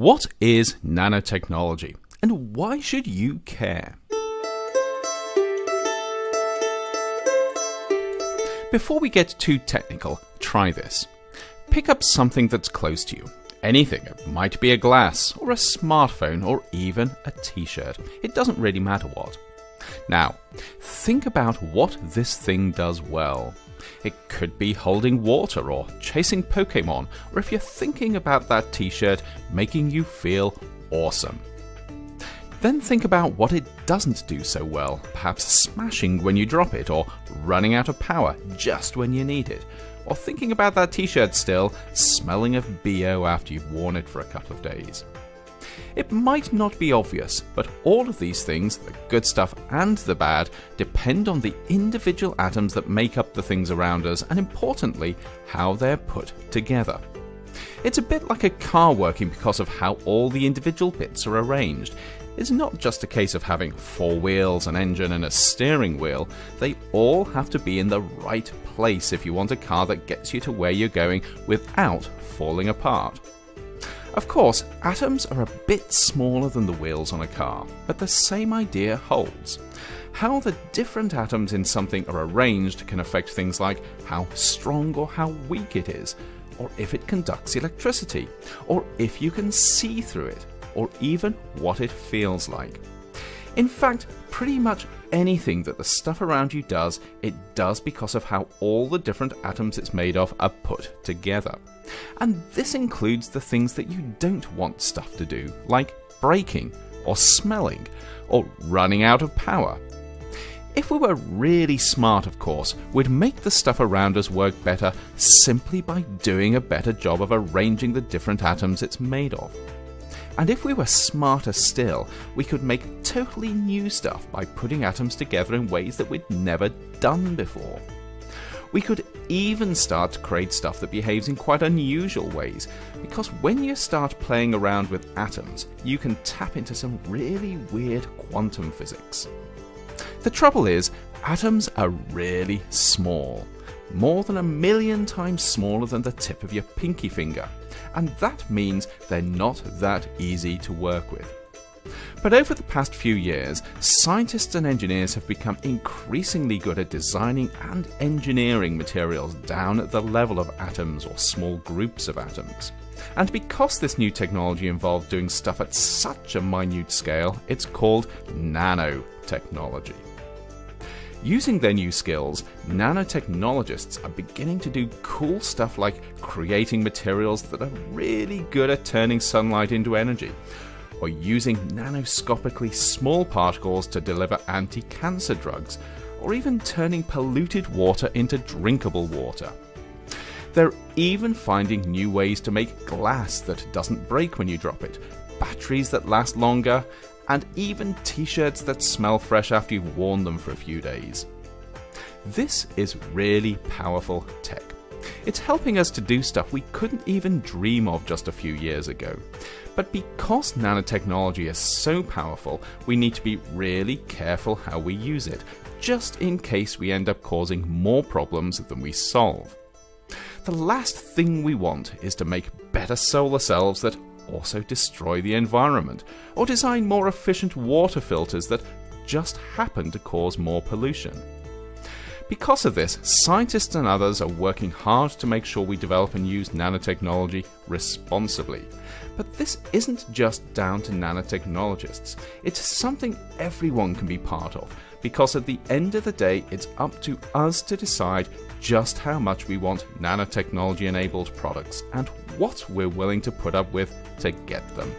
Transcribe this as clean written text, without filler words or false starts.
What is nanotechnology, and why should you care? Before we get too technical, try this. Pick up something that's close to you. Anything. It might be a glass, or a smartphone, or even a t-shirt. It doesn't really matter what. Now, think about what this thing does well. It could be holding water, or chasing Pokemon, or if you're thinking about that t-shirt, making you feel awesome. Then think about what it doesn't do so well, perhaps smashing when you drop it, or running out of power just when you need it. Or thinking about that t-shirt still, smelling of BO after you've worn it for a couple of days. It might not be obvious, but all of these things, the good stuff and the bad, depend on the individual atoms that make up the things around us, and importantly, how they're put together. It's a bit like a car working because of how all the individual bits are arranged. It's not just a case of having 4 wheels, an engine and a steering wheel. They all have to be in the right place if you want a car that gets you to where you're going without falling apart. Of course, atoms are a bit smaller than the wheels on a car, but the same idea holds. How the different atoms in something are arranged can affect things like how strong or how weak it is, or if it conducts electricity, or if you can see through it, or even what it feels like. In fact, pretty much anything that the stuff around you does, it does because of how all the different atoms it's made of are put together. And this includes the things that you don't want stuff to do, like breaking, or smelling, or running out of power. If we were really smart, of course, we'd make the stuff around us work better simply by doing a better job of arranging the different atoms it's made of. And if we were smarter still, we could make totally new stuff by putting atoms together in ways that we'd never done before. We could even start to create stuff that behaves in quite unusual ways, because when you start playing around with atoms, you can tap into some really weird quantum physics. The trouble is, atoms are really small, more than 1,000,000 times smaller than the tip of your pinky finger, and that means they're not that easy to work with. But over the past few years, scientists and engineers have become increasingly good at designing and engineering materials down at the level of atoms or small groups of atoms. And because this new technology involved doing stuff at such a minute scale, it's called nanotechnology. Using their new skills, nanotechnologists are beginning to do cool stuff like creating materials that are really good at turning sunlight into energy, or using nanoscopically small particles to deliver anti-cancer drugs, or even turning polluted water into drinkable water. They're even finding new ways to make glass that doesn't break when you drop it, batteries that last longer, and even t-shirts that smell fresh after you've worn them for a few days. This is really powerful tech. It's helping us to do stuff we couldn't even dream of just a few years ago. But because nanotechnology is so powerful, we need to be really careful how we use it, just in case we end up causing more problems than we solve. The last thing we want is to make better solar cells that also destroy the environment, or design more efficient water filters that just happen to cause more pollution. Because of this, scientists and others are working hard to make sure we develop and use nanotechnology responsibly. But this isn't just down to nanotechnologists. It's something everyone can be part of, because at the end of the day, it's up to us to decide just how much we want nanotechnology-enabled products and what we're willing to put up with to get them.